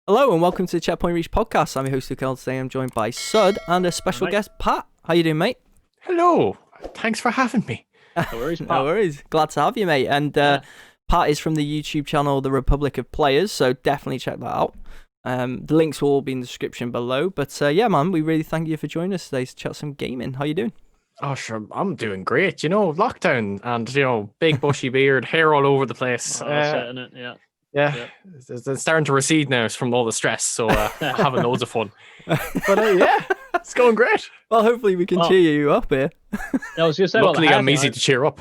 Hello and welcome to the Checkpoint Reach podcast. I'm your host, Kerley. Today I'm joined by Sud and a special guest, Pat. How you doing, mate? Hello. Thanks for having me. No worries, Pat. No worries. Glad to have you, mate. And Pat is from the YouTube channel The Republic of Players, so definitely check that out. The links will all be in the description below. But yeah, man, we really thank you for joining us today to chat some gaming. How you doing? Oh, sure. I'm doing great. Lockdown and, big bushy beard, hair all over the place. Yeah, it's starting to recede now from all the stress, so having loads of fun. But yeah, it's going great. Well, hopefully we can cheer you up here. I was going to say, luckily I'm easy to cheer up.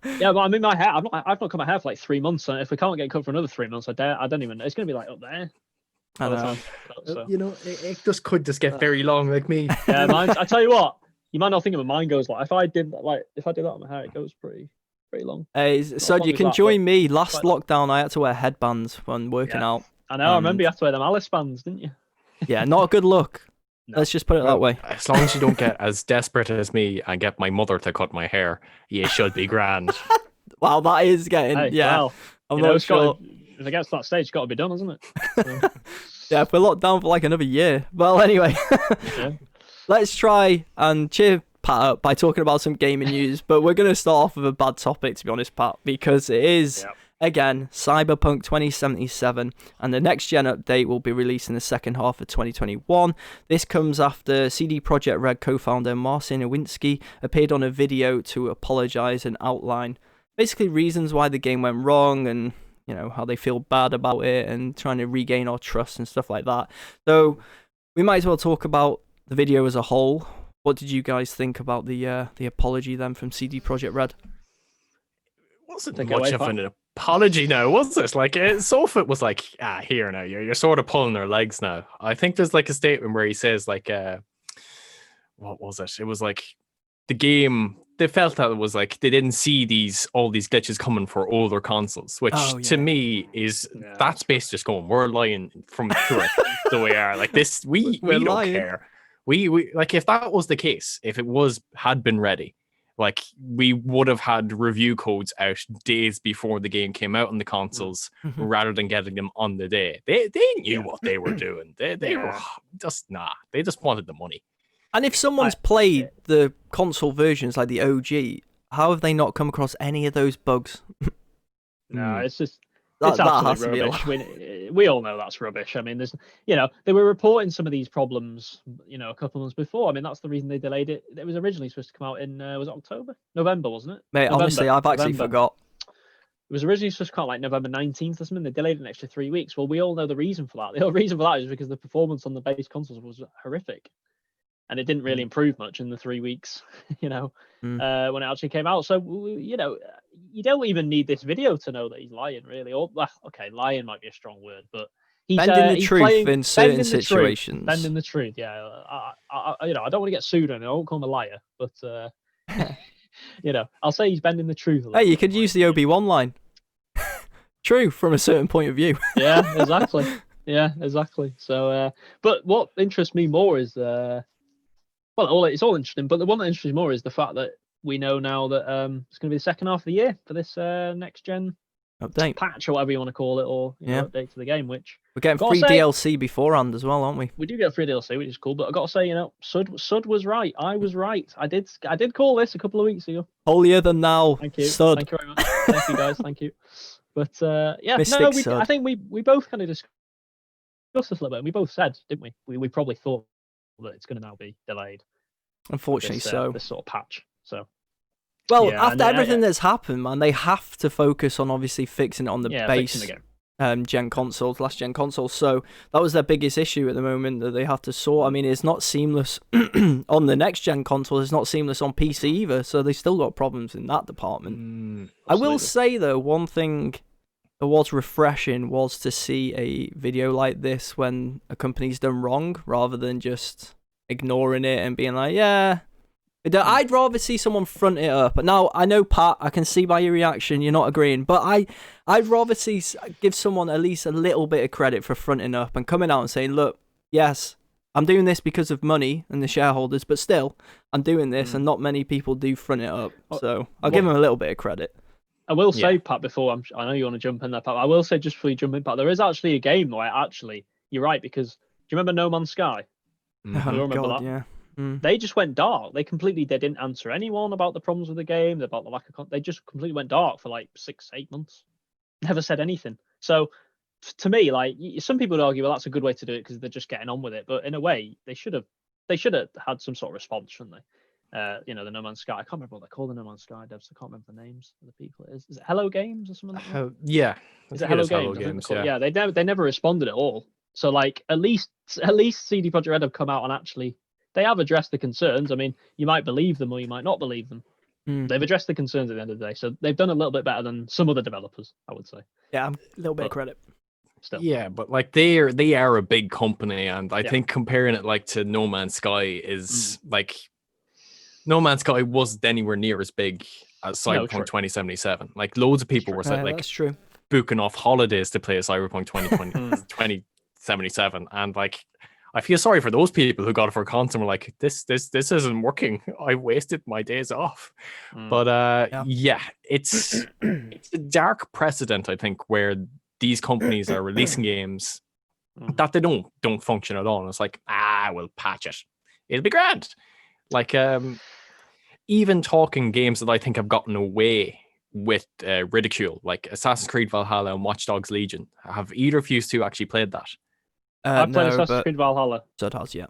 Yeah, but I mean, my hair, I've not cut my hair for like 3 months, and if we can't get cut for another 3 months, I don't even, it's going to be like up there. I know. It just could just get very long like me. Yeah, I tell you what, you might not think of it, mine goes like, if I did that on my hair, it goes pretty long. So you can join me. Last lockdown, I had to wear headbands when working out. I know. I remember you had to wear them Alice bands, didn't you? Yeah, not a good look. No. Let's just put it that way. As long as you don't get as desperate as me and get my mother to cut my hair, you should be grand. Wow, that is getting... Hey, yeah, well, I'm not sure. If it gets to that stage, it's got to be done, hasn't it? So. Yeah, if we're locked down for like another year. Well, anyway, let's try and cheer Pat up by talking about some gaming news. But we're going to start off with a bad topic, to be honest, Pat, because it is... Yep. Again, Cyberpunk 2077, and the next-gen update will be released in the second half of 2021. This comes after CD Projekt Red co-founder Marcin Nowinski appeared on a video to apologize and outline basically reasons why the game went wrong and, how they feel bad about it and trying to regain our trust and stuff like that. So we might as well talk about the video as a whole. What did you guys think about the apology then from CD Projekt Red? Wasn't much of an apology now, was it? Like, Sofit was like, here now, you're sort of pulling their legs now. I think there's like a statement where he says like, what was it? It was like the game, they felt that it was like they didn't see all these glitches coming for older consoles, which to me is that's basically just going, we're lying from through it the way we are. Like this, we don't care. We like if that was the case, if it had been ready. Like, we would have had review codes out days before the game came out on the consoles rather than getting them on the day. They knew what they were doing. They were just, they just wanted the money. And if someone's played the console versions, like the OG, how have they not come across any of those bugs? No, it's just... It's absolutely rubbish. We all know that's rubbish. I mean, they were reporting some of these problems, a couple of months before. I mean, that's the reason they delayed it. It was originally supposed to come out in, was it November, wasn't it? Mate, honestly, I've actually forgot. It was originally supposed to come out like November 19th or something. They delayed it an extra 3 weeks. Well, we all know the reason for that. The reason for that is because the performance on the base consoles was horrific. And it didn't really improve much in the 3 weeks, when it actually came out. So, you don't even need this video to know that he's lying, really. Or, okay, lying might be a strong word, but he's bending the truth in certain situations. Bending the truth, yeah. I don't want to get sued on it. I won't call him a liar, but I'll say he's bending the truth. Hey, you could use the Obi-Wan line. True, from a certain point of view. Yeah, exactly. Yeah, exactly. So, but what interests me more is it's all interesting, but the one that interests me more is the fact that we know now that it's going to be the second half of the year for this next gen update patch or whatever you want to call it, or update to the game. Which we're getting free DLC beforehand as well, aren't we? We do get free DLC, which is cool. But I got to say, Sud was right. I was right. I did call this a couple of weeks ago. Holier than now. Thank you. Sud. Thank you very much. Thank you guys. Thank you. But I think we both kind of discussed this a little bit. And we both said, didn't we? We probably thought that it's going to now be delayed. Unfortunately, this sort of patch. So, well, after everything that's happened, man, they have to focus on obviously fixing it on the base gen consoles, last gen consoles. So that was their biggest issue at the moment that they have to sort. I mean, it's not seamless on the next gen console. It's not seamless on PC either. So they still got problems in that department. I will say though, one thing that was refreshing was to see a video like this when a company's done wrong, rather than just ignoring it and being like, I'd rather see someone front it up. But now I know, Pat, I can see by your reaction you're not agreeing, but I'd rather give someone at least a little bit of credit for fronting up and coming out and saying, look, yes, I'm doing this because of money and the shareholders, but still I'm doing this, and not many people do front it up, so I'll give them a little bit of credit. I will say, Pat, before I know you want to jump in there, Pat. I will say just before you jump in, Pat, there is actually a game where you're right, because do you remember No Man's Sky? Mm-hmm. You remember God, that? Yeah. Mm. They just went dark. They didn't answer anyone about the problems with the game, about the lack of they just completely went dark for like 6-8 months. Never said anything. So to me, like, some people would argue, well, that's a good way to do it because they're just getting on with it. But in a way, they should have had some sort of response, shouldn't they? The No Man's Sky. I can't remember what they call the No Man's Sky devs. I can't remember the names of the people. Is it Hello Games or something like that? Yeah. Is it Hello Games? Yeah. They never responded at all. So like at least CD Projekt Red have come out and actually they have addressed the concerns. I mean, you might believe them or you might not believe them. They've addressed the concerns at the end of the day. So they've done a little bit better than some other developers, I would say. Yeah, a little bit of credit. Still. Yeah, but like they are a big company, and I think comparing it like to No Man's Sky is like No Man's Sky wasn't anywhere near as big as Cyberpunk 2077. Like loads of people were like that's true. booking off holidays to play a Cyberpunk 2077, and like I feel sorry for those people who got it for console and were like, this isn't working. I wasted my days off. But it's a dark precedent, I think, where these companies are releasing games that they don't function at all. And it's like, we'll patch it. It'll be grand. Like even talking games that I think have gotten away with ridicule, like Assassin's Creed Valhalla and Watch Dogs Legion. Have either of you two actually played that? I've played Assassin's Creed Valhalla. So it has, yeah.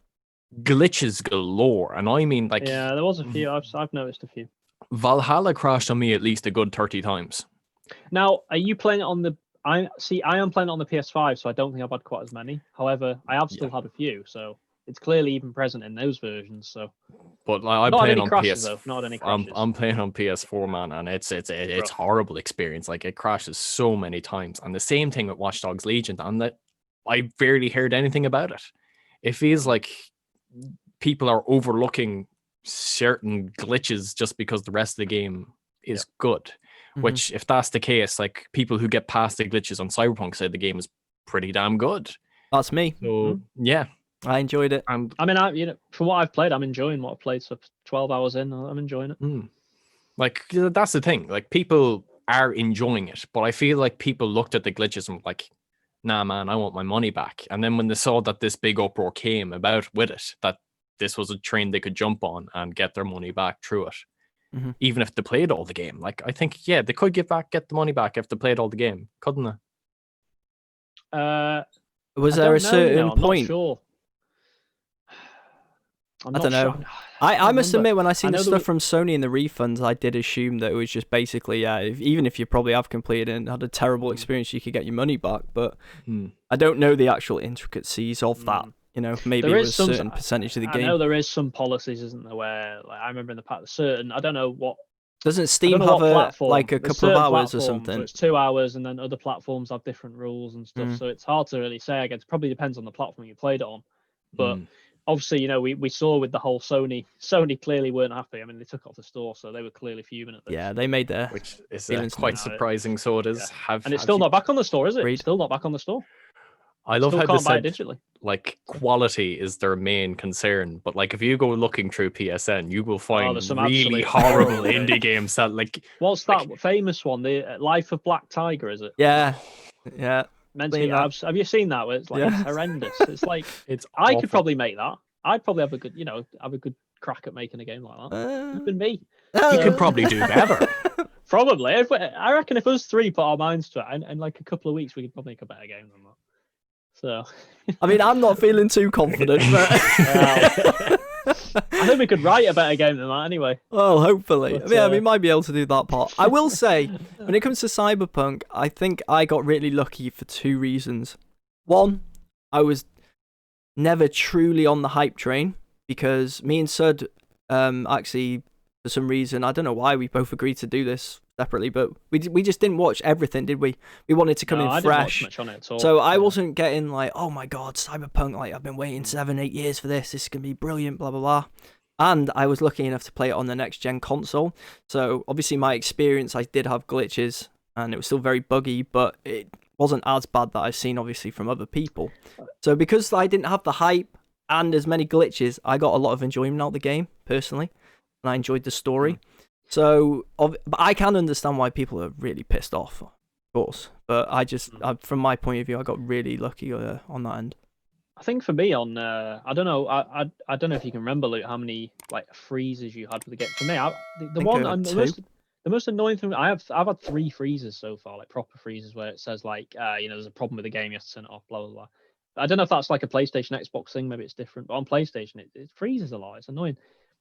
Glitches galore, and I mean, like, yeah, there was a few. I've noticed a few. Valhalla crashed on me at least a good 30 times. Now, are you playing it on the? I am playing it on the PS5, so I don't think I've had quite as many. However, I have still had a few, so it's clearly even present in those versions. So, but like, I'm playing on crashes, though. Not any crashes. I'm playing on PS4, man, and it's horrible experience. Like, it crashes so many times, and the same thing with Watch Dogs Legion, and that I barely heard anything about it. It feels like people are overlooking certain glitches just because the rest of the game is good. Which, if that's the case, like people who get past the glitches on Cyberpunk say the game is pretty damn good. That's me. So yeah, I enjoyed it. And I mean, from what I've played, I'm enjoying what I've played. So 12 hours in, I'm enjoying it. Like that's the thing. Like people are enjoying it, but I feel like people looked at the glitches and were like, nah, man, I want my money back. And then when they saw that this big uproar came about with it, that this was a train they could jump on and get their money back through it. Even if they played all the game. Like, I think, they could get the money back if they played all the game, couldn't they? Was there a certain point? I'm not sure. I don't know. Sure. I must admit, when I seen the stuff from Sony and the refunds, I did assume that it was just basically, even if you probably have completed and had a terrible experience, you could get your money back. But I don't know the actual intricacies of that. You know, maybe it was a certain percentage of the game. I know there is some policies, isn't there, where like, I remember in the past, certain, I don't know what. Doesn't Steam have a couple of hours or something? So it's 2 hours, and then other platforms have different rules and stuff. So it's hard to really say. I guess it probably depends on the platform you played it on. But obviously, you know, we saw with the whole Sony clearly weren't happy. I mean, they took it off the store, so they were clearly fuming at this. Yeah, they made their which is quite surprising. So it is. And it's still not back on the store, is it? It's still not back on the store. I love how they said digitally. Like quality is their main concern, but like if you go looking through PSN, you will find really horrible indie games that like. What's that famous one? The Life of Black Tiger, is it? Yeah. Meant to be, have you seen that? Where it's like it's horrendous. It's like I could probably make that. I'd probably have a good crack at making a game like that. Even me. You could probably do better. Probably. I reckon if us three put our minds to it, in like a couple of weeks, we could probably make a better game than that. So, I mean, I'm not feeling too confident, but I think we could write a better game than that anyway. Well, hopefully. But, we might be able to do that part. I will say, when it comes to Cyberpunk, I think I got really lucky for 2 reasons. One, I was never truly on the hype train because me and Sud actually, for some reason, I don't know why, we both agreed to do this separately, but we just didn't watch everything, did we? We wanted to come in fresh. Didn't watch much on it at all. So I wasn't getting like, oh my god, Cyberpunk, like I've been waiting 7-8 years for this is gonna be brilliant, blah blah blah. And I was lucky enough to play it on the next gen console. So obviously my experience, I did have glitches and it was still very buggy, but it wasn't as bad that I've seen obviously from other people. So because I didn't have the hype and as many glitches, I got a lot of enjoyment out of the game personally, and I enjoyed the story. So, but I can understand why people are really pissed off, of course. But from my point of view, I got really lucky on that end. I think for me I don't know. I don't know if you can remember, Luke, how many like freezes you had for the game. For me, the most annoying thing I've had 3 freezes so far, like proper freezes where it says like there's a problem with the game, you have to turn it off, blah blah blah. I don't know if that's like a PlayStation Xbox thing, maybe it's different, but on PlayStation it freezes a lot. It's annoying.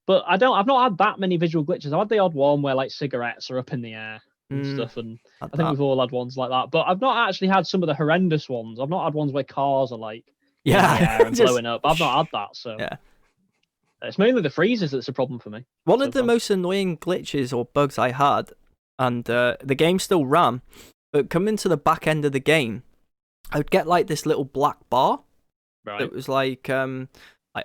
But I've not had that many visual glitches. I've had the odd one where like cigarettes are up in the air and stuff, and I think we've all had ones like that. But I've not actually had some of the horrendous ones. I've not had ones where cars are like in the air and blowing up. I've not had that, so yeah. It's mainly the freezes that's a problem for me. One of the most annoying glitches or bugs I had, and the game still ran, but coming to the back end of the game, I would get like this little black bar that was like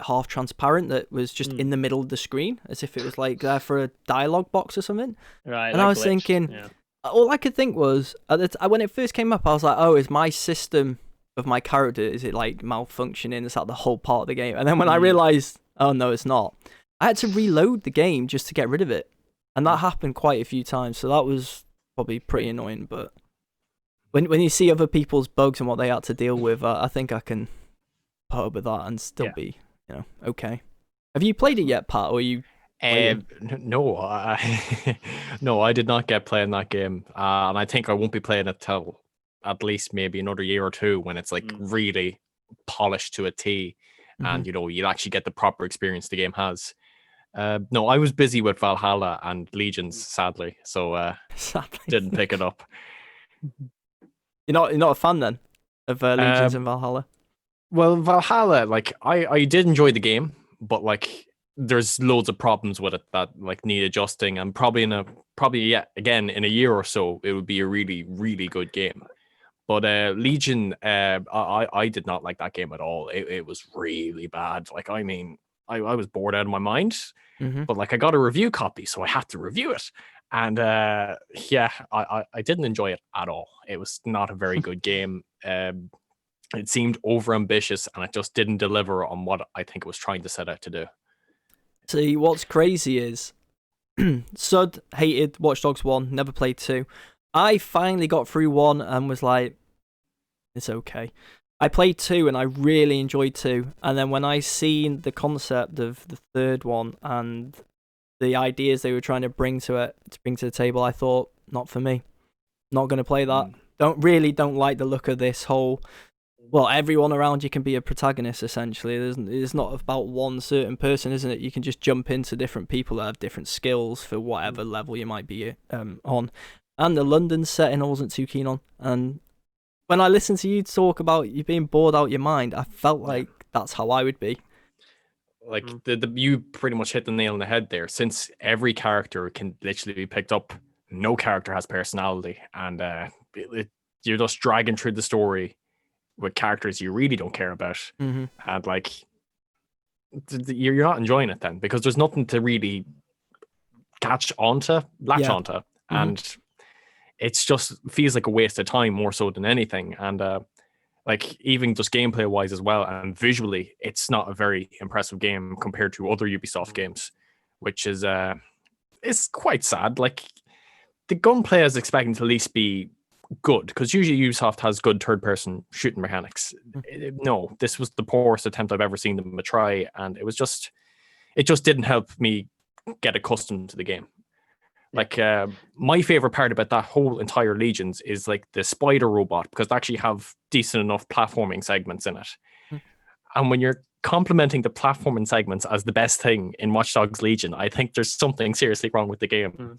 half transparent, that was just in the middle of the screen, as if it was like there for a dialogue box or something. Right. And I was thinking, all I could think was, when it first came up, I was like, oh, is my system of my character, is it like malfunctioning? Is that the whole part of the game? And then when I realized, oh no, it's not, I had to reload the game just to get rid of it. And that happened quite a few times, so that was probably pretty annoying. But when you see other people's bugs and what they had to deal with, I think I can put up with that and still be, okay. Have you played it yet, Pat? Or are you? No, no, I did not get playing that game, and I think I won't be playing it till at least maybe another year or two, when it's like really polished to a T, and you'll actually get the proper experience the game has. No, I was busy with Valhalla and Legions, sadly, so didn't pick it up. You're not a fan then of Legions and Valhalla? Well, Valhalla, like I did enjoy the game, but like there's loads of problems with it that like need adjusting, and probably again in a year or so it would be a really, really good game. But Legion, I did not like that game at all. It was really bad. Like, I mean, I was bored out of my mind, but like I got a review copy, so I had to review it. And I didn't enjoy it at all. It was not a very good game. It seemed overambitious, and it just didn't deliver on what I think it was trying to set out to do. See, what's crazy is Sud hated Watch Dogs 1, never played 2. I finally got through 1 and was like, it's okay. I played 2 and I really enjoyed 2. And then when I seen the concept of the third one and the ideas they were trying to bring to the table, I thought, not for me. Not going to play that. Don't like the look of this whole, well, everyone around you can be a protagonist, essentially. It's not about one certain person, isn't it? You can just jump into different people that have different skills for whatever level you might be on. And the London setting I wasn't too keen on. And when I listened to you talk about you being bored out your mind, I felt like that's how I would be. Like you pretty much hit the nail on the head there. Since every character can literally be picked up, no character has personality, and you're just dragging through the story with characters you really don't care about, and like you're not enjoying it then, because there's nothing to really latch onto, and it's just feels like a waste of time more so than anything. And like even just gameplay wise as well, and visually it's not a very impressive game compared to other Ubisoft games, which is it's quite sad. Like the gunplay is expecting to at least be good, because usually Ubisoft has good third person shooting mechanics. No, this was the poorest attempt I've ever seen them try, and it just didn't help me get accustomed to the game. Like my favorite part about that whole entire Legions is like the spider robot, because they actually have decent enough platforming segments in it. And when you're complimenting the platforming segments as the best thing in Watch Dogs Legion, I think there's something seriously wrong with the game.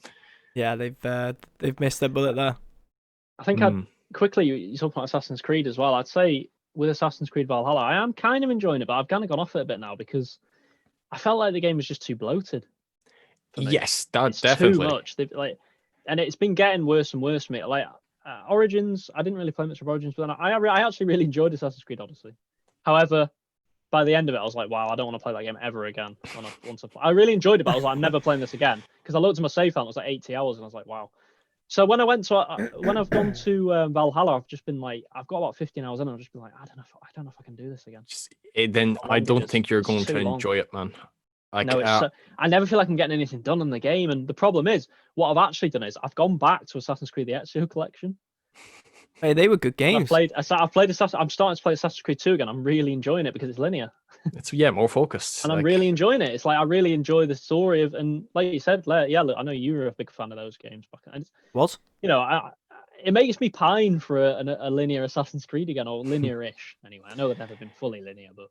Yeah, they've missed their bullet there. I think quickly, you talk about Assassin's Creed as well. I'd say with Assassin's Creed Valhalla, I am kind of enjoying it, but I've kind of gone off it a bit now because I felt like the game was just too bloated. Yes, that's definitely too much. And it's been getting worse and worse for me. Like Origins, I didn't really play much of Origins, but then I actually really enjoyed Assassin's Creed Odyssey. However, by the end of it, I was like, wow, I don't want to play that game ever again. I really enjoyed it, but I was like, I'm never playing this again, because I looked at my save file, it was like 80 hours, and I was like, wow. So when I've gone to Valhalla, I've just been like, I've got about 15 hours in, and I've just been like, I don't know if I can do this again. Then I don't think you're going to enjoy it, man. Like, I never feel like I'm getting anything done in the game, and the problem is, what I've actually done is I've gone back to Assassin's Creed: The Ezio Collection. Hey, they were good games. I've played Assassin's. I'm starting to play Assassin's Creed 2 again. I'm really enjoying it because it's linear. It's more focused, and I'm really enjoying it. It's like I really enjoy the story of, and like you said, yeah, look, I know you were a big fan of those games back then. Was? It makes me pine for a linear Assassin's Creed again, or linear-ish. Anyway, I know they've never been fully linear, but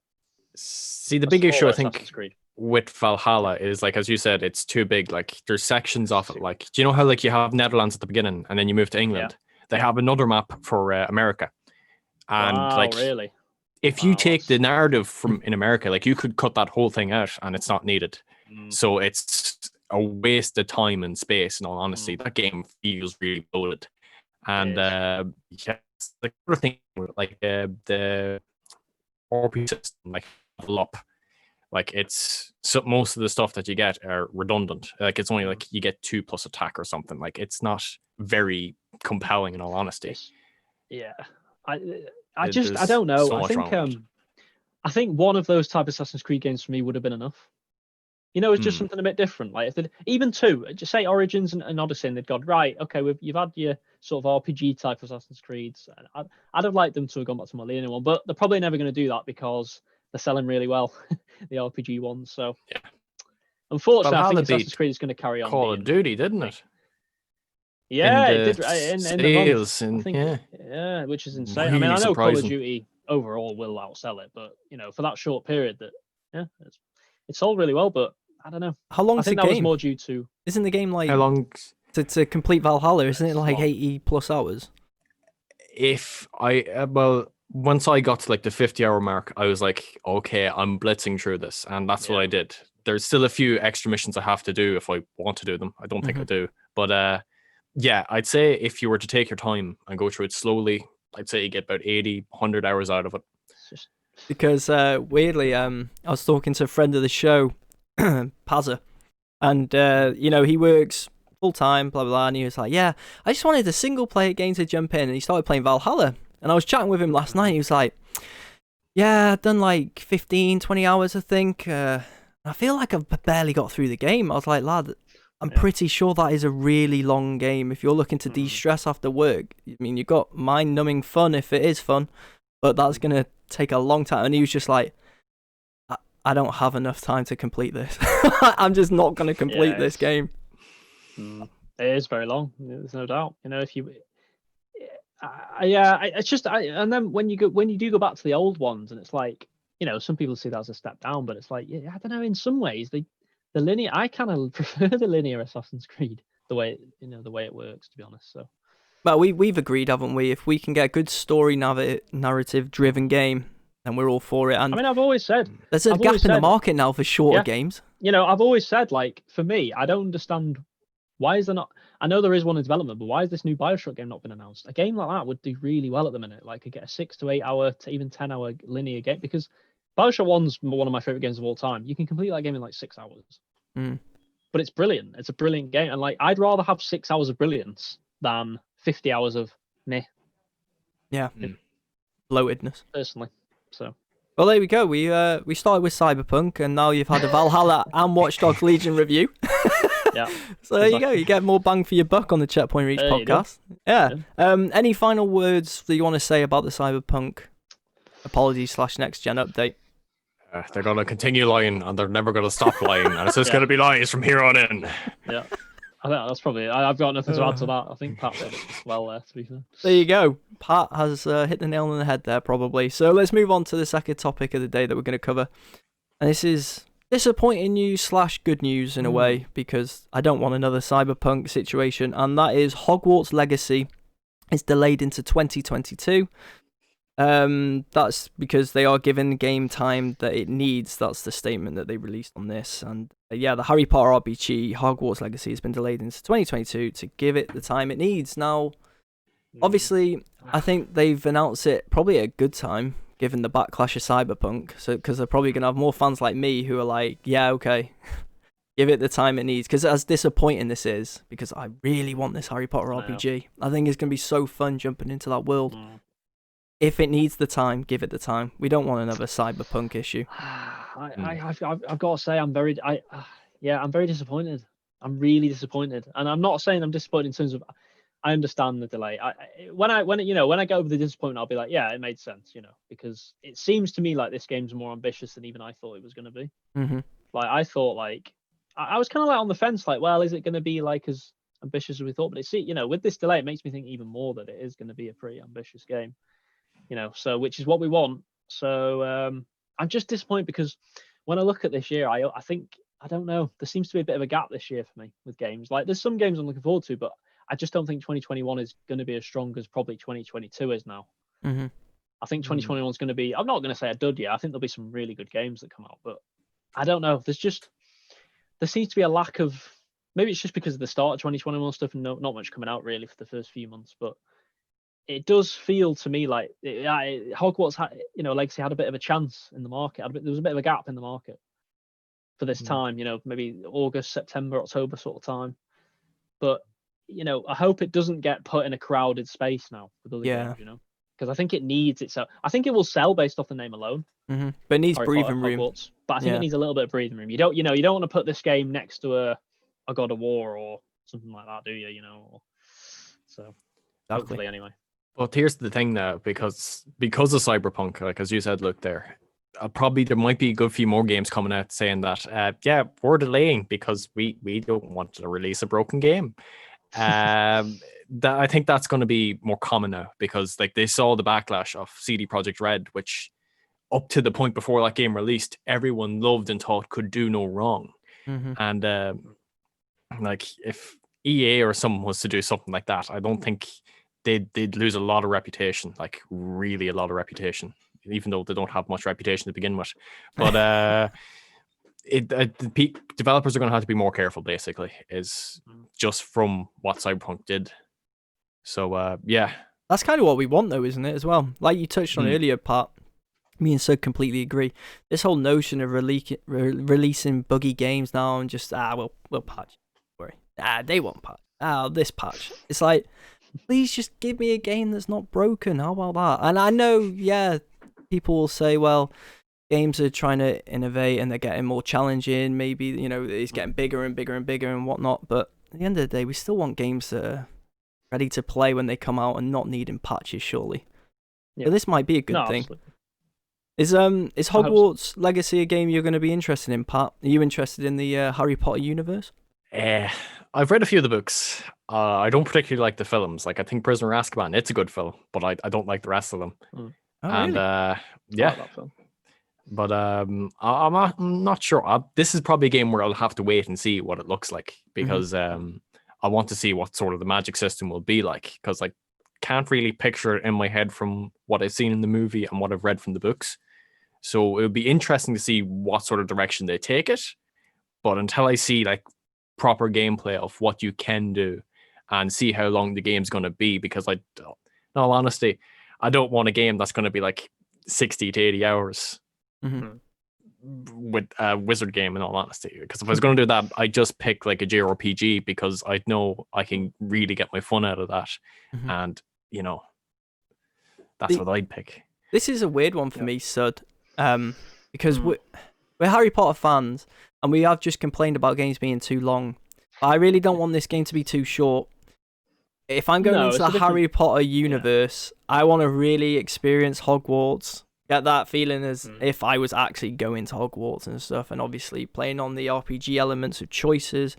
see, the big issue I think with Valhalla is, like, as you said, it's too big. Like, there's sections off it. Like, do you know how, like, you have Netherlands at the beginning and then you move to England? They have another map for America, and really? If you take the narrative from in America, like, you could cut that whole thing out and it's not needed. So it's a waste of time and space. In all honesty, that game feels really bloated. And the other thing, like the RP system, like, level up, like, it's most of the stuff that you get are redundant. Like, it's only like you get 2+ attack or something. Like, it's not very compelling, in all honesty. Yeah, I don't know. So I think one of those type of Assassin's Creed games for me would have been enough. It's just something a bit different. Like, if even 2, just say Origins and Odyssey, and they'd gone, right, okay, you've had your sort of RPG type of Assassin's Creeds. I'd have liked them to have gone back to my linear one, but they're probably never going to do that because they're selling really well, the RPG ones. So, unfortunately, I think Assassin's Creed is going to carry on. Call of Duty, didn't it? Yeah, it did. In the month, I think, which is insane. Really, I know surprising. Call of Duty overall will outsell it, but for that short period, it sold really well. But I don't know. How long? I think that was more due to. Isn't the game like how long to complete Valhalla? Isn't it like 80+ hours? If once I got to like the 50-hour mark, I was like, okay, I'm blitzing through this, and that's what I did. There's still a few extra missions I have to do if I want to do them. I don't think I do, but I'd say if you were to take your time and go through it slowly, I'd say you get about 80-100 hours out of it. Because weirdly, I was talking to a friend of the show, Pazza, and he works full time, blah blah blah, and he was like, "Yeah, I just wanted a single player game to jump in," and he started playing Valhalla. And I was chatting with him last night. He was like, "Yeah, I've done like 15-20 hours, I think. I feel like I've barely got through the game." I was like, "Lad, I'm pretty sure that is a really long game. If you're looking to de-stress after work, I mean, you've got mind-numbing fun if it is fun, but that's going to take a long time." And he was just like, I don't have enough time to complete this. I'm just not going to complete this game. It is very long. There's no doubt. If you... it's just... and then when you do go back to the old ones, and it's like, some people see that as a step down, but it's like, I don't know, in some ways, the linear... I kind of prefer the linear Assassin's Creed, the way it works, to be honest, so... Well, we've agreed, haven't we? If we can get a good story narrative-driven game, then we're all for it. And I mean, I've always said... There's a gap in the market now for shorter games. I've always said, like, for me, I don't understand... Why is there not... I know there is one in development, but why has this new Bioshock game not been announced? A game like that would do really well at the minute. Like, could get a 6 to 8 hour to even 10 hour linear game, because Bioshock 1's one of my favorite games of all time. You can complete that game in like 6 hours. But it's brilliant. It's a brilliant game. And like, I'd rather have 6 hours of brilliance than 50 hours of meh. Yeah. Bloatedness. Personally. So. Well, there we go. We started with Cyberpunk, and now you've had a Valhalla and Watch Dogs Legion review. Yeah. So there you go. You get more bang for your buck on the Checkpoint Reach podcast. Yeah. Any final words that you want to say about the Cyberpunk Apology / Next Gen update? They're going to continue lying, and they're never going to stop lying, and it's just going to be lies from here on in. Yeah. I think that's probably... I've got nothing to add to that. I think Pat said it well there, to be fair. There you go. Pat has hit the nail on the head there, probably. So let's move on to the second topic of the day that we're going to cover. And this is disappointing news / good news in a way, because I don't want another Cyberpunk situation, and that is Hogwarts Legacy is delayed into 2022. That's because they are given the game time that it needs. That's the statement that they released on this. And the Harry Potter RPG Hogwarts Legacy has been delayed into 2022 to give it the time it needs. Now, obviously, I think they've announced it probably at a good time, given the backlash of Cyberpunk. So, because they're probably going to have more fans like me who are like, yeah, okay, give it the time it needs. Because as disappointing this is, because I really want this Harry Potter RPG. I think it's going to be so fun jumping into that world. If it needs the time, give it the time. We don't want another Cyberpunk issue. I've got to say I'm very disappointed. I'm really disappointed, and I'm not saying I'm disappointed in terms of I understand the delay. When I get over the disappointment, I'll be like, yeah, it made sense, because it seems to me like this game's more ambitious than even I thought it was going to be. Like I thought, like I was kind of like on the fence, like, well, is it going to be like as ambitious as we thought? But with this delay, it makes me think even more that it is going to be a pretty ambitious game. So which is what we want. So I'm just disappointed because when I look at this year, I think, I don't know, there seems to be a bit of a gap this year for me with games. Like there's some games I'm looking forward to, but I just don't think 2021 is going to be as strong as probably 2022 is now. I think 2021 is going to be, I'm not going to say a dud yet. I think there'll be some really good games that come out, but I don't know. There seems to be a lack of, maybe it's just because of the start of 2021 stuff and not much coming out really for the first few months, but it does feel to me like Hogwarts Legacy had a bit of a chance in the market. There was a bit of a gap in the market for this time, maybe August, September, October sort of time. But, I hope it doesn't get put in a crowded space now with other games, because I think it needs it. So I think it will sell based off the name alone. But it needs breathing room. Hogwarts, but I think it needs a little bit of breathing room. You don't want to put this game next to a God of War or something like that, do you? So hopefully anyway. But here's the thing now, because of Cyberpunk, like as you said, look there, probably there might be a good few more games coming out saying that, we're delaying because we don't want to release a broken game. That I think that's going to be more common now because like they saw the backlash of CD Projekt Red, which up to the point before that game released, everyone loved and thought could do no wrong. And like if EA or someone was to do something like that, I don't think they'd lose a lot of reputation, like really a lot of reputation, even though they don't have much reputation to begin with. But developers are going to have to be more careful, basically, is just from what Cyberpunk did. So that's kind of what we want though, isn't it, as well? Like you touched on earlier, Pat, me and Sud completely agree. This whole notion of releasing buggy games now and just we'll patch, don't worry, they won't patch, this patch, it's like, please just give me a game that's not broken. How about that? And I know, people will say, well, games are trying to innovate and they're getting more challenging. Maybe, it's getting bigger and bigger and bigger and whatnot. But at the end of the day, we still want games that are ready to play when they come out and not needing patches, surely. Yeah. So this might be a good thing. Absolutely. Is Hogwarts Legacy a game you're going to be interested in, Pat? Are you interested in the Harry Potter universe? I've read a few of the books. I don't particularly like the films. Like I think Prisoner of Azkaban, it's a good film, but I don't like the rest of them. Oh, and really? Yeah, like but I'm not sure. This is probably a game where I'll have to wait and see what it looks like because I want to see what sort of the magic system will be like because I can't really picture it in my head from what I've seen in the movie and what I've read from the books. So it would be interesting to see what sort of direction they take it. But until I see like proper gameplay of what you can do and see how long the game's going to be, because in all honesty, I don't want a game that's going to be like 60 to 80 hours with a wizard game, in all honesty. Because if I was going to do that, I just pick like a JRPG because I know I can really get my fun out of that. And, that's what I'd pick. This is a weird one for me, Sud, because we're Harry Potter fans and we have just complained about games being too long. I really don't want this game to be too short. If I'm going into the Harry Potter universe, I want to really experience Hogwarts, get that feeling as if I was actually going to Hogwarts and stuff, and obviously playing on the RPG elements of choices,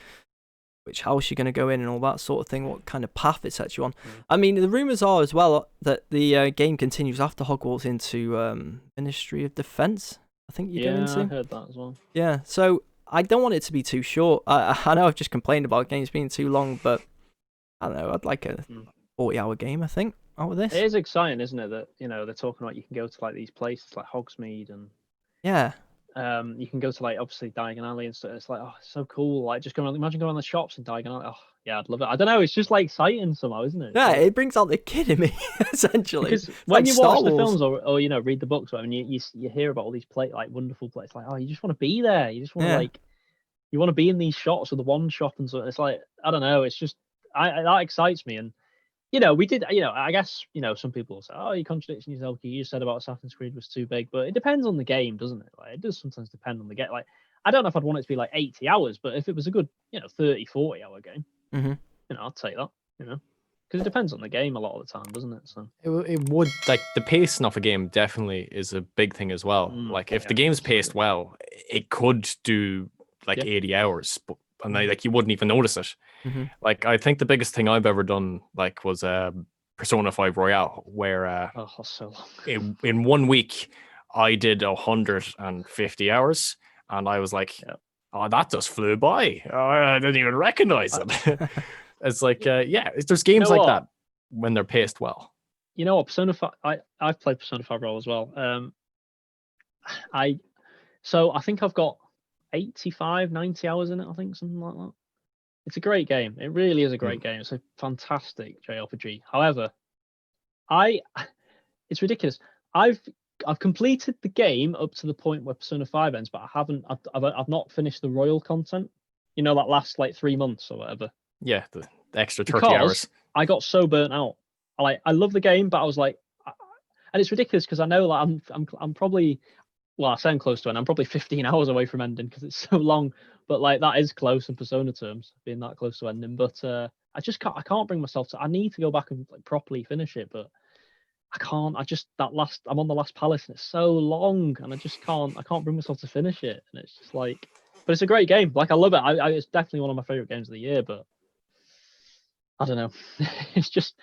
which house you're going to go in and all that sort of thing, what kind of path it sets you on. I mean, the rumours are as well that the game continues after Hogwarts into Ministry of Defence, I think you go into. Yeah, I heard that as well. Yeah, so I don't want it to be too short. I know I've just complained about games being too long, but I don't know, I'd like a 40-hour game, I think, out of this. It is exciting, isn't it, that, they're talking about you can go to, like, these places like Hogsmeade and... Yeah. You can go to, like, obviously Diagon Alley and stuff. It's like, oh, it's so cool. Like, just imagine going around the shops in Diagon Alley. Oh, yeah, I'd love it. I don't know, it's just, like, exciting somehow, isn't it? Yeah, it brings out the kid in me, essentially. Because when you watch the films or read the books, I mean, you hear about all these wonderful places. Like, oh, you just want to be there. You just want to, you want to be in these shops or the one shop and so. It's like, I don't know, it's just... that excites me, and we did. I guess some people will say, "Oh, you're contradicting yourself. You said about Assassin's Creed was too big," but it depends on the game, doesn't it? Like, it does sometimes depend on the game. Like, I don't know if I'd want it to be like 80 hours, but if it was a good, 30, 40 hour game, I'd take that. Because it depends on the game a lot of the time, doesn't it? So it would, like, the pacing of a game definitely is a big thing as well. Like, if the game's paced well, it could do like 80 hours, and like you wouldn't even notice it. Like, I think the biggest thing I've ever done like was Persona 5 Royale, where so long. in 1 week I did 150 hours, and I was like, oh, that just flew by. Oh, I didn't even recognize it. It's like, there's games like that when they're paced well. You know what? Persona 5, I've played Persona 5 Royal as well. I think I've got 85, 90 hours in it, I think, something like that. It's a great game. It really is a great game. It's a fantastic JRPG. However, it's ridiculous. I've completed the game up to the point where Persona 5 ends, but I've not finished the Royal content. That lasts like 3 months or whatever. Yeah, the extra 30 hours. I got so burnt out. I love the game, but I was like, and it's ridiculous because I know like I'm probably, well, I say I'm close to it. I'm probably 15 hours away from ending because it's so long. But like that is close in Persona terms, being that close to ending. But I just can't. I can't bring myself to. I need to go back and like properly finish it, but I can't. I'm on the last palace and it's so long, and I just can't. I can't bring myself to finish it, and it's just like. But it's a great game. Like I love it. It's definitely one of my favorite games of the year. But I don't know. It's just.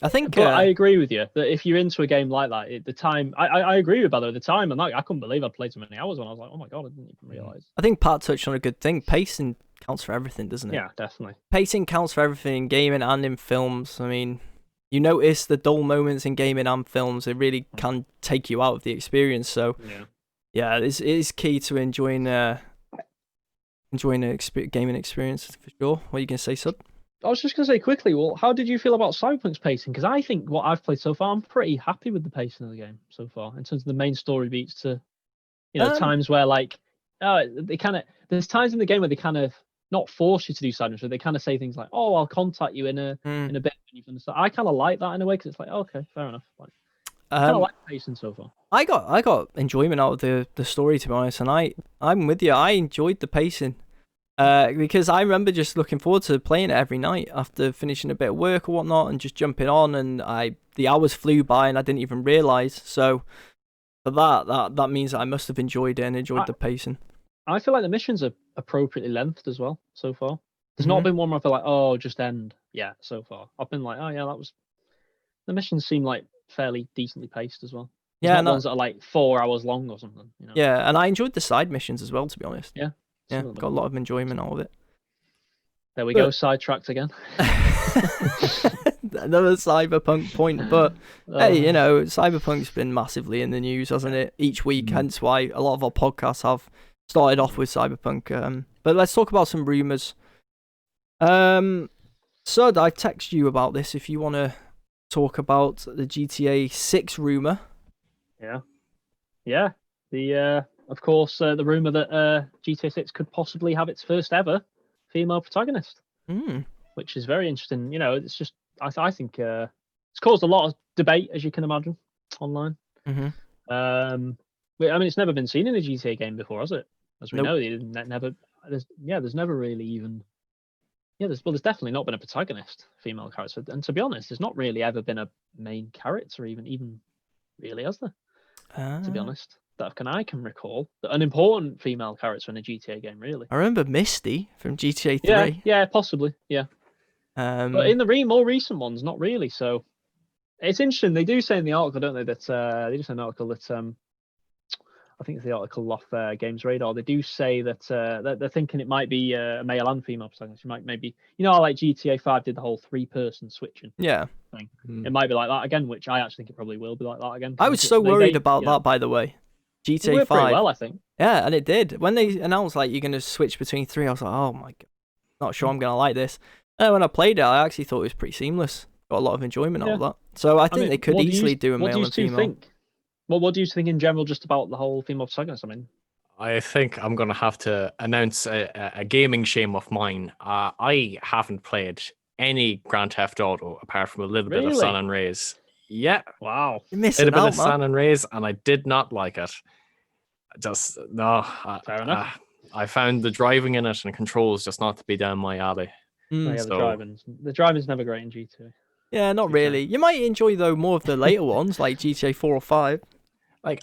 I think. But I agree with you that if you're into a game like that, the time. I agree with, by the way, the time, and I couldn't believe I played so many hours when I was like, oh my god, I didn't even realize. I think Pat touched on a good thing. Pacing counts for everything, doesn't it? Yeah, definitely. Pacing counts for everything in gaming and in films. I mean, you notice the dull moments in gaming and films. It really can take you out of the experience. So, yeah, it is key to enjoying a gaming experience for sure. What are you gonna say, Sud? I was just going to say quickly, well, how did you feel about Cyberpunk's pacing? Because I think what I've played so far, I'm pretty happy with the pacing of the game so far, in terms of the main story beats to, times where like, there's times in the game where they kind of not force you to do side missions, they kind of say things like, "Oh, I'll contact you in a bit." I kind of like that in a way because it's like, okay, fair enough. Like, I kind of like pacing so far. I got enjoyment out of the story, to be honest, and I'm with you. I enjoyed the pacing. Because I remember just looking forward to playing it every night after finishing a bit of work or whatnot, and just jumping on, and the hours flew by and I didn't even realise. So for that means that I must have enjoyed it and enjoyed the pacing. I feel like the missions are appropriately lengthed as well so far. There's not been one where I feel like, oh, just end. Yeah, so far I've been like, oh yeah, the missions seem like fairly decently paced as well. There's not ones that are like 4 hours long or something. Yeah, and I enjoyed the side missions as well, to be honest. Yeah, got a lot of enjoyment out of it. There we go, sidetracked again. Another Cyberpunk point, but hey, Cyberpunk's been massively in the news, hasn't it? Each week, hence why a lot of our podcasts have started off with Cyberpunk. But let's talk about some rumours. Sud, I text you about this if you want to talk about the GTA 6 rumour. Yeah. Of course, the rumor that GTA 6 could possibly have its first ever female protagonist, which is very interesting. It's just I think it's caused a lot of debate, as you can imagine, online. I mean, it's never been seen in a GTA game before, has it? As we know, there's never really even. There's definitely not been a protagonist female character, and to be honest, there's not really ever been a main character even really, has there? To be honest. That I can recall, an important female character in a GTA game, really. I remember Misty from GTA 3. Yeah, possibly, yeah. But in the more recent ones, not really. So it's interesting. They do say in the article, don't they, that they just say in an article that I think it's the article off Games Radar. They do say that they're thinking it might be a male and female protagonist. You might maybe, how like GTA 5 did the whole 3-person switching. Yeah. Thing. It might be like that again, which I actually think it probably will be like that again. I was so worried about that, by the way. GTA 5. Pretty well, I think. Yeah, and it did. When they announced like you're gonna switch between 3, I was like, oh my god, not sure I'm gonna like this. And when I played it, I actually thought it was pretty seamless. Got a lot of enjoyment out of that. So I think they could easily do a male and female. Think? Well, what do you think in general just about the whole female protagonist? I mean, I think I'm gonna have to announce a gaming shame of mine. I haven't played any Grand Theft Auto apart from a little bit of Really? San Andreas. Yeah, Wow. You're a missing little bit out, of man. San Andreas, and I did not like it. Just no. Fair enough. I found the driving in it and controls just not to be down my alley. Oh, yeah, the driving's never great in GTA. Yeah, not really. You might enjoy though more of the later ones like GTA 4 or 5. Like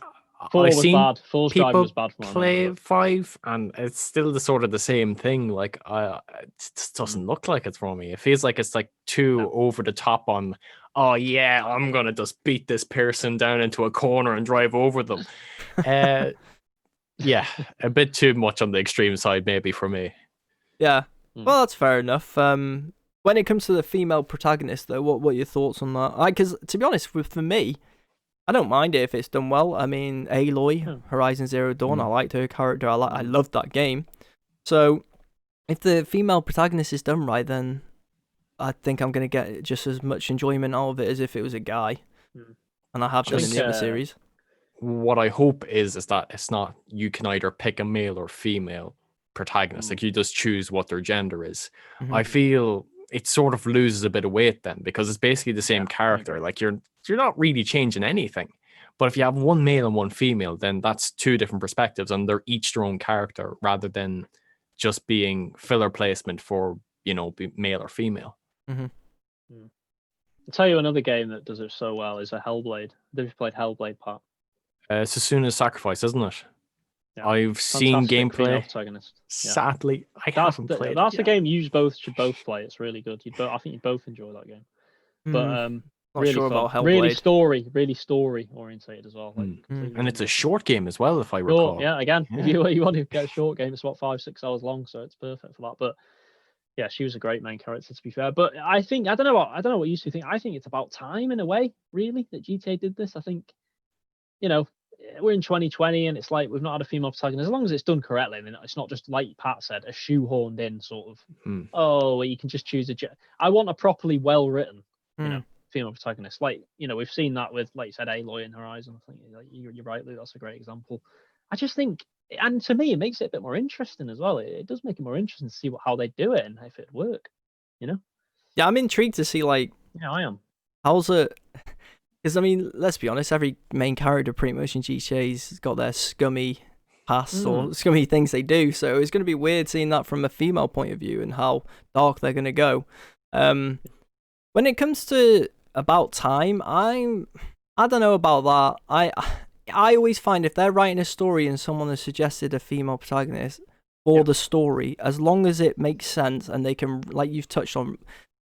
4 I've was seen bad. 4's driving people was bad for play 5, and it's still the sort of the same thing. Like it just doesn't look like it for me. It feels like it's like too over the top on. Oh yeah, I'm gonna just beat this person down into a corner and drive over them. Yeah, a bit too much on the extreme side maybe for me. Yeah, well, that's fair enough. When it comes to the female protagonist, though, what are your thoughts on that? Because to be honest, for me, I don't mind it if it's done well. I mean, Aloy, Horizon Zero Dawn, I liked her character. I loved that game. So, if the female protagonist is done right, then I think I'm gonna get just as much enjoyment out of it as if it was a guy, and I have done in the other series. What I hope is that it's not you can either pick a male or female protagonist. Like you just choose what their gender is. I feel it sort of loses a bit of weight then because it's basically the same character. Like you're not really changing anything. But if you have one male and one female, then that's two different perspectives, and they're each their own character rather than just being filler placement for male or female. I'll tell you another game that does it so well is a Hellblade. Have you played Hellblade, Pat? It's as soon as Sacrifice, isn't it? Yeah. I've seen gameplay. Sadly, I haven't played. That's a game you should both play. It's really good. I think you both enjoy that game. But Not really sure fun. about Hellblade. Really story orientated as well. And it's a short game as well, if I recall. Yeah, again, if you want to get a short game, it's about 5-6 hours long, so it's perfect for that. But yeah, she was a great main character, to be fair. But I don't know what you two think. I think it's about time in a way, really, that GTA did this. I think, we're in 2020 and it's like we've not had a female protagonist. As long as it's done correctly, and it's not just like Pat said, a shoehorned in sort of you can just choose I want a properly well written female protagonist. Like, we've seen that with, like you said, Aloy in Horizon. I think you're right, Lou, that's a great example. I just think, and to me it makes it a bit more interesting as well. It does make it more interesting to see how they do it and if it'd work. Yeah, I'm intrigued to see I am. How's it? Because, I mean, let's be honest, every main character pretty much in GTA's got their scummy past or scummy things they do, so it's going to be weird seeing that from a female point of view and how dark they're going to go. When it comes to about time, I don't know about that. I always find if they're writing a story and someone has suggested a female protagonist for the story, as long as it makes sense and they can, like you've touched on,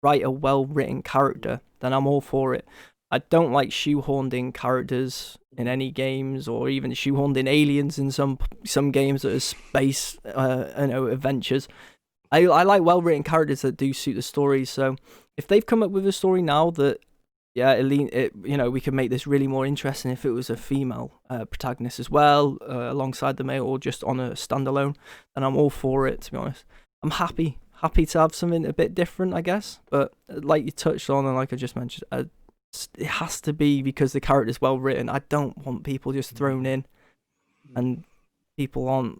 write a well-written character, then I'm all for it. I don't like shoehorned in characters in any games, or even shoehorned in aliens in some games that are space adventures. I like well written characters that do suit the story. So if they've come up with a story now that we could make this really more interesting if it was a female protagonist as well, alongside the male, or just on a standalone, then I'm all for it. To be honest, I'm happy to have something a bit different, I guess. But like you touched on, and like I just mentioned, it has to be because the character's well written. I don't want people just thrown in, and people aren't.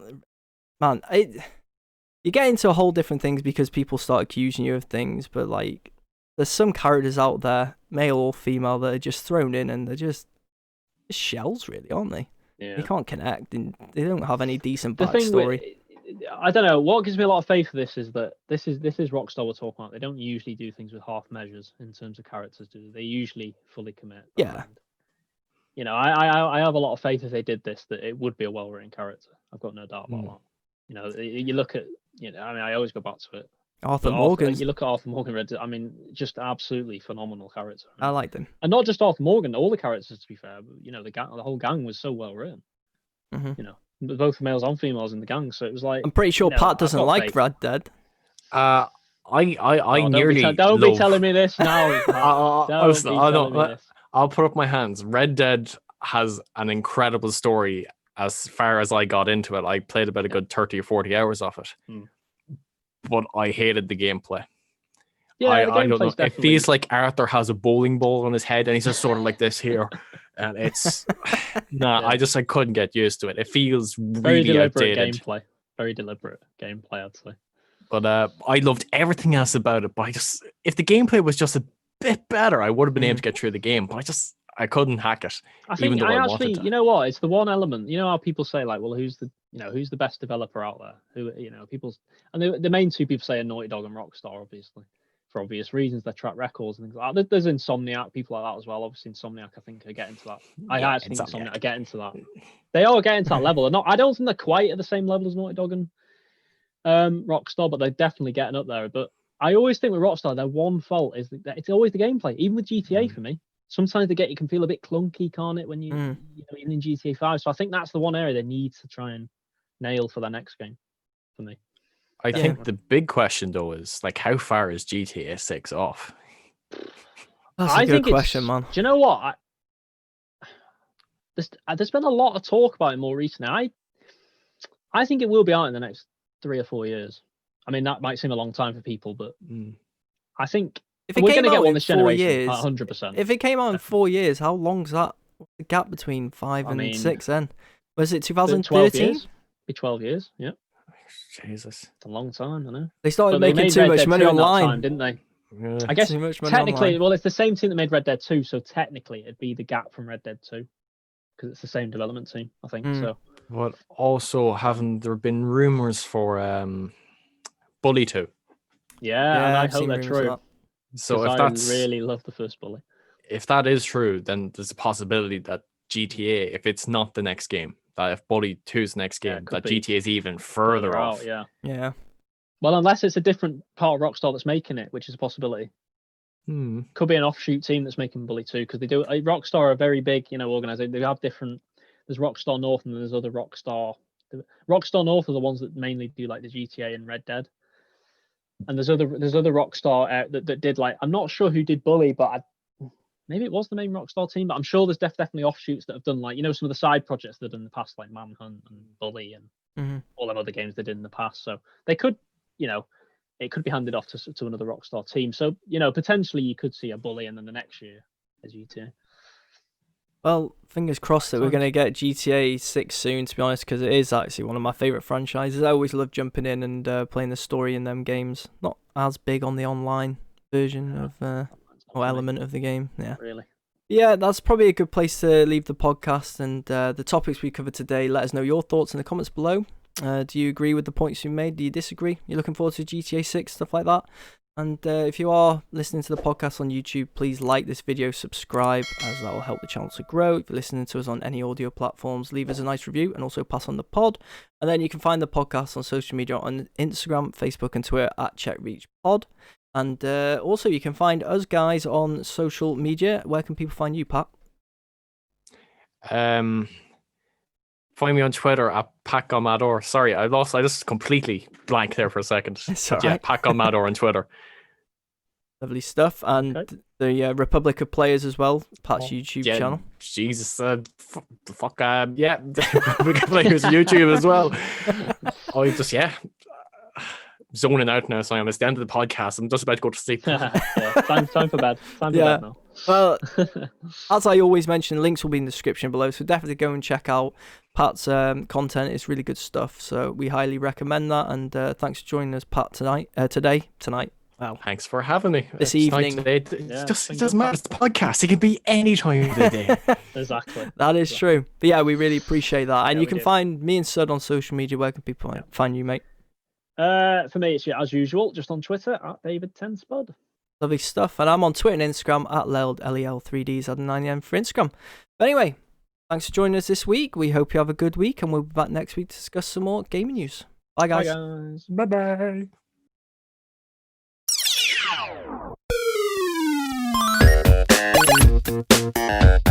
Man, you get into a whole different things because people start accusing you of things. But like, there's some characters out there, male or female, that are just thrown in, and they're just shells, really, aren't they? Yeah. You can't connect, and they don't have any decent backstory. I don't know. What gives me a lot of faith for this is that this is Rockstar we're talking about. They don't usually do things with half measures in terms of characters, do they? They usually fully commit. Yeah. I have a lot of faith if they did this that it would be a well-written character. I've got no doubt about that. You look at, I always go back to it. Arthur Morgan. You look at Arthur Morgan Red. I mean, just absolutely phenomenal character. I like them, and not just Arthur Morgan. All the characters, to be fair. But, the whole gang was so well written. Both males and females in the gang, so it was like. I'm pretty sure Pat doesn't like Red Dead. I nearly. Don't be telling me this now. I'll put up my hands. Red Dead has an incredible story. As far as I got into it, I played about a good 30 or 40 hours of it, but I hated the gameplay. Yeah, I don't know. Definitely. It feels like Arthur has a bowling ball on his head, and he's just sort of like this here, and it's I couldn't get used to it. It feels really very deliberate outdated. gameplay. Very deliberate gameplay, I'd say. But I loved everything else about it. But if the gameplay was just a bit better, I would have been able to get through the game. But I couldn't hack it. I think I actually, you know what? It's the one element. You know how people say like, well, who's the best developer out there? And the main two people say are Naughty Dog and Rockstar, obviously, for obvious reasons. Their track records and things like that. There's Insomniac, people like that as well. Obviously, Insomniac, I think, are getting to that. I actually think Insomniac are getting to that. They are getting to that level. I don't think they're quite at the same level as Naughty Dog and Rockstar, but they're definitely getting up there. But I always think with Rockstar, their one fault is that it's always the gameplay. Even with GTA for me. Sometimes it can feel a bit clunky, can't it, when you even in GTA 5. So I think that's the one area they need to try and nail for their next game, for me. I think the big question though is like, how far is GTA 6 off? That's a good question, man. Do you know what? There's been a lot of talk about it more recently. I think it will be out in the next 3 or 4 years. I mean, that might seem a long time for people, but I think. If it came out in 4 years, 100%. If it came out in 4 years, how long's that? What's the gap between 5 and 6 then? Was it 2013? Be 12 years, yeah. Jesus. It's a long time, I know. They started making too much money online, time, didn't they? Yeah. I guess technically, well, it's the same team that made Red Dead 2, so technically it'd be the gap from Red Dead 2 because it's the same development team, I think. So. But also, haven't there been rumors for Bully 2? Yeah, and I hope they're true. So if I really love the first Bully. If that is true, then there's a possibility that GTA, if it's not the next game, that if Bully 2's the next game, that GTA is even further off. Yeah. Well, unless it's a different part of Rockstar that's making it, which is a possibility. Could be an offshoot team that's making Bully 2 because they do. Rockstar are a very big, organization. They have different. There's Rockstar North and there's other Rockstar. Rockstar North are the ones that mainly do like the GTA and Red Dead. And there's other Rockstar that did like, I'm not sure who did Bully, but maybe it was the main Rockstar team, but I'm sure there's definitely offshoots that have done like, some of the side projects they've done in the past, like Manhunt and Bully and all them other games they did in the past. So they could, it could be handed off to another Rockstar team. So, potentially you could see a Bully and then the next year as GTA. Well, fingers crossed that we're going to get GTA 6 soon, to be honest, because it is actually one of my favourite franchises. I always love jumping in and playing the story in them games. Not as big on the online version of or element of the game. Yeah. Really? Yeah, that's probably a good place to leave the podcast and the topics we covered today. Let us know your thoughts in the comments below. Do you agree with the points you made? Do you disagree? You're looking forward to GTA 6, stuff like that? And if you are listening to the podcast on YouTube, please like this video, subscribe, as that will help the channel to grow. If you're listening to us on any audio platforms, leave us a nice review and also pass on the pod. And then you can find the podcast on social media on Instagram, Facebook and Twitter at CheckReachPod. And also you can find us guys on social media. Where can people find you, Pat? Find me on Twitter at PatGonMador. Sorry, I just completely blanked there for a second. Yeah, PatGonMador on Twitter. Lovely stuff. And the Republic of Players as well, Pat's YouTube channel. Jesus, fuck, yeah, Republic of Players YouTube as well. Zoning out now, so it's the end of the podcast. I'm just about to go to sleep. Time for bed. Time for bed now. Well, as I always mention, links will be in the description below, so definitely go and check out Pat's content. It's really good stuff, so we highly recommend that. And thanks for joining us, Pat, tonight. Wow. Thanks for having me. This evening. It doesn't matter. It's the podcast. It can be any time of the day. Exactly. That is true. But yeah, we really appreciate that. And you can find me and Sud on social media. Where can people find you, mate? For me, it's as usual, just on Twitter at David10Spud. Lovely stuff. And I'm on Twitter and Instagram at LEL3Ds at 9am for Instagram. But anyway, thanks for joining us this week. We hope you have a good week, and we'll be back next week to discuss some more gaming news. Bye, guys. Bye, guys. Bye-bye.